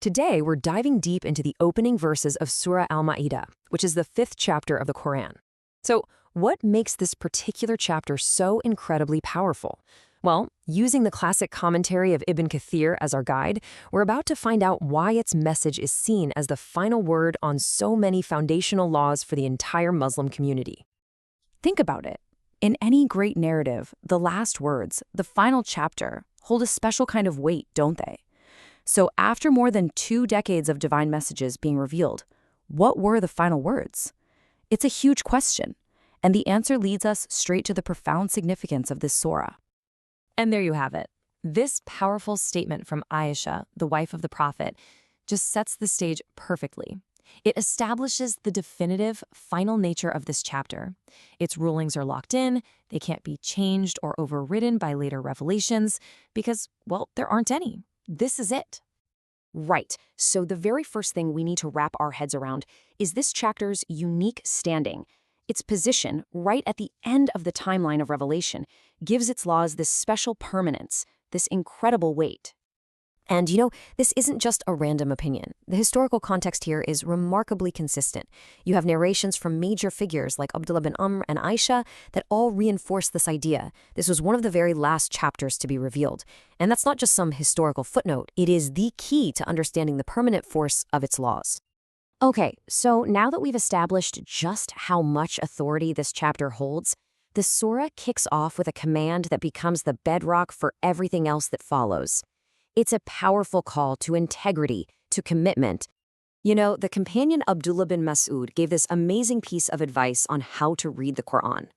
Today, we're diving deep into the opening verses of Surah Al Maidah, which is the 5th chapter of the Quran. So, what makes this particular chapter so incredibly powerful? Well, using the classic commentary of Ibn Kathir as our guide, we're about to find out why its message is seen as the final word on so many foundational laws for the entire Muslim community. Think about it. In any great narrative, the last words, the final chapter, hold a special kind of weight, don't they? So after more than 2 decades of divine messages being revealed, what were the final words? It's a huge question, and the answer leads us straight to the profound significance of this surah. And there you have it. This powerful statement from Aisha, the wife of the Prophet, just sets the stage perfectly. It establishes the definitive, final nature of this chapter. Its rulings are locked in, they can't be changed or overridden by later revelations, because, well, there aren't any. This is it. Right. So the very first thing we need to wrap our heads around is this chapter's unique standing. Its position, right at the end of the timeline of Revelation, gives its laws this special permanence, this incredible weight. And this isn't just a random opinion. The historical context here is remarkably consistent. You have narrations from major figures like Abdullah bin Amr and Aisha that all reinforce this idea. This was one of the very last chapters to be revealed. And that's not just some historical footnote. It is the key to understanding the permanent force of its laws. Okay, so now that we've established just how much authority this chapter holds, the surah kicks off with a command that becomes the bedrock for everything else that follows. It's a powerful call to integrity, to commitment. The companion Abdullah bin Mas'ud gave this amazing piece of advice on how to read the Quran.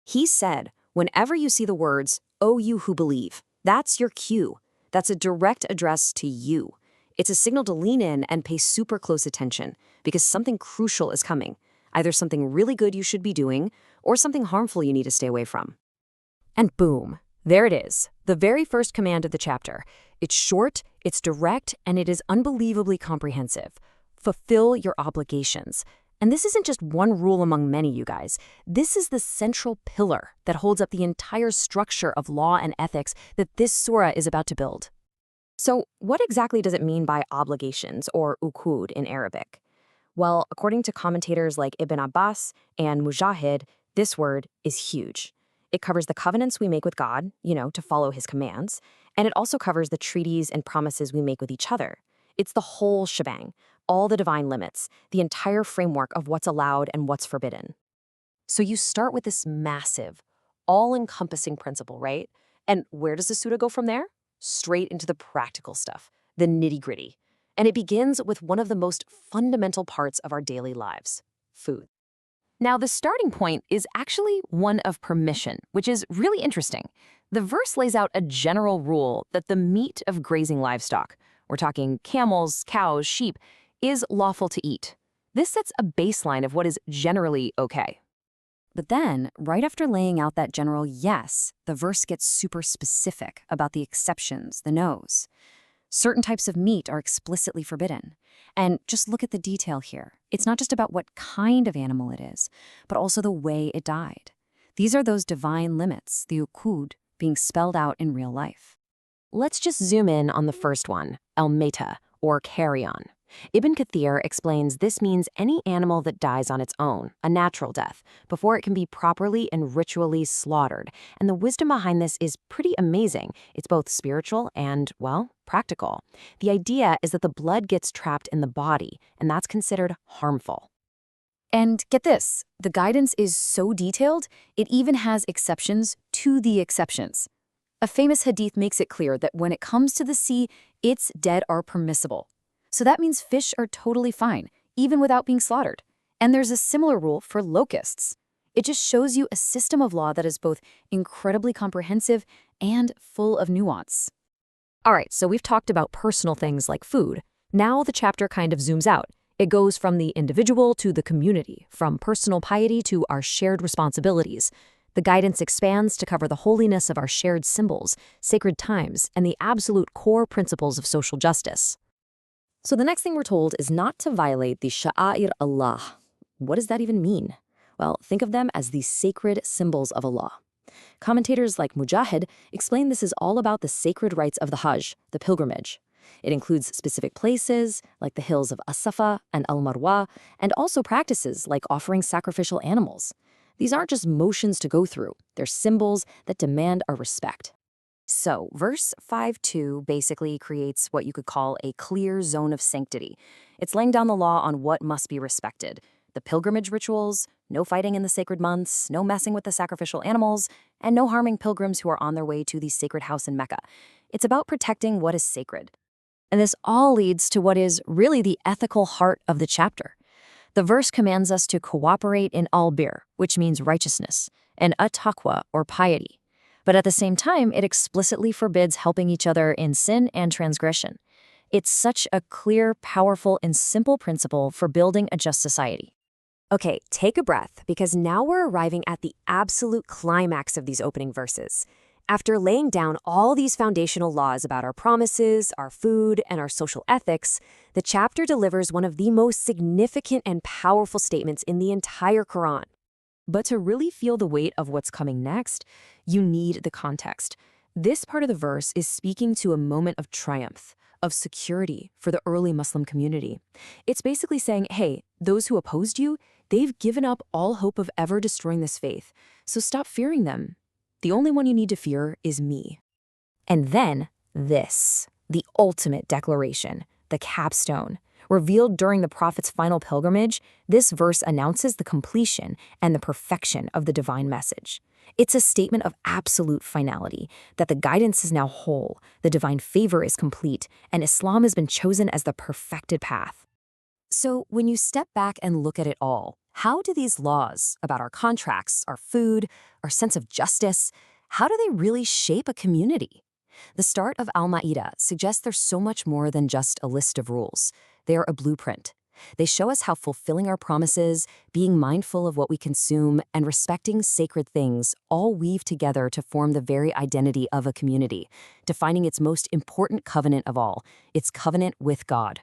He said, whenever you see the words, "O you who believe," that's your cue. That's a direct address to you. It's a signal to lean in and pay super close attention, because something crucial is coming. Either something really good you should be doing, or something harmful you need to stay away from. And boom, there it is, the very first command of the chapter. It's short, it's direct, and it is unbelievably comprehensive. Fulfill your obligations. And this isn't just one rule among many, you guys. This is the central pillar that holds up the entire structure of law and ethics that this surah is about to build. So what exactly does it mean by obligations, or uqud in Arabic? Well, according to commentators like Ibn Abbas and Mujahid, this word is huge. It covers the covenants we make with God, to follow his commands, and it also covers the treaties and promises we make with each other. It's the whole shebang, all the divine limits, the entire framework of what's allowed and what's forbidden. So you start with this massive, all-encompassing principle, right? And where does the surah go from there? Straight into the practical stuff, the nitty-gritty. And it begins with one of the most fundamental parts of our daily lives, food. Now, the starting point is actually one of permission, which is really interesting. The verse lays out a general rule that the meat of grazing livestock, we're talking camels, cows, sheep, is lawful to eat. This sets a baseline of what is generally okay. But then, right after laying out that general yes, the verse gets super specific about the exceptions, the no's. Certain types of meat are explicitly forbidden. And just look at the detail here. It's not just about what kind of animal it is, but also the way it died. These are those divine limits, the uqud, being spelled out in real life. Let's just zoom in on the first one, al-Maitah, or carrion. Ibn Kathir explains this means any animal that dies on its own, a natural death, before it can be properly and ritually slaughtered. And the wisdom behind this is pretty amazing. It's both spiritual and, well, practical. The idea is that the blood gets trapped in the body, and that's considered harmful. And get this, the guidance is so detailed, it even has exceptions to the exceptions. A famous hadith makes it clear that when it comes to the sea, its dead are permissible. So that means fish are totally fine, even without being slaughtered. And there's a similar rule for locusts. It just shows you a system of law that is both incredibly comprehensive and full of nuance. All right, so we've talked about personal things like food. Now the chapter kind of zooms out. It goes from the individual to the community, from personal piety to our shared responsibilities. The guidance expands to cover the holiness of our shared symbols, sacred times, and the absolute core principles of social justice. So the next thing we're told is not to violate the sha'air Allah. What does that even mean? Well, think of them as the sacred symbols of Allah. Commentators like Mujahid explain this is all about the sacred rites of the Hajj, the pilgrimage. It includes specific places, like the hills of As-Safa and Al-Marwa, and also practices like offering sacrificial animals. These aren't just motions to go through, they're symbols that demand our respect. So, verse 5:2 basically creates what you could call a clear zone of sanctity. It's laying down the law on what must be respected. The pilgrimage rituals, no fighting in the sacred months, no messing with the sacrificial animals, and no harming pilgrims who are on their way to the sacred house in Mecca. It's about protecting what is sacred. And this all leads to what is really the ethical heart of the chapter. The verse commands us to cooperate in al-bir, which means righteousness, and at-taqwa, or piety. But at the same time, it explicitly forbids helping each other in sin and transgression. It's such a clear, powerful, and simple principle for building a just society. Okay, take a breath, because now we're arriving at the absolute climax of these opening verses. After laying down all these foundational laws about our promises, our food, and our social ethics, the chapter delivers one of the most significant and powerful statements in the entire Quran. But to really feel the weight of what's coming next, you need the context. This part of the verse is speaking to a moment of triumph, of security for the early Muslim community. It's basically saying, hey, those who opposed you, they've given up all hope of ever destroying this faith, so stop fearing them. The only one you need to fear is me. And then this, the ultimate declaration, the capstone. Revealed during the Prophet's final pilgrimage, this verse announces the completion and the perfection of the divine message. It's a statement of absolute finality, that the guidance is now whole, the divine favor is complete, and Islam has been chosen as the perfected path. So when you step back and look at it all, how do these laws about our contracts, our food, our sense of justice, how do they really shape a community? The start of Al-Ma'idah suggests there's so much more than just a list of rules. They are a blueprint. They show us how fulfilling our promises, being mindful of what we consume, and respecting sacred things all weave together to form the very identity of a community, defining its most important covenant of all, its covenant with God.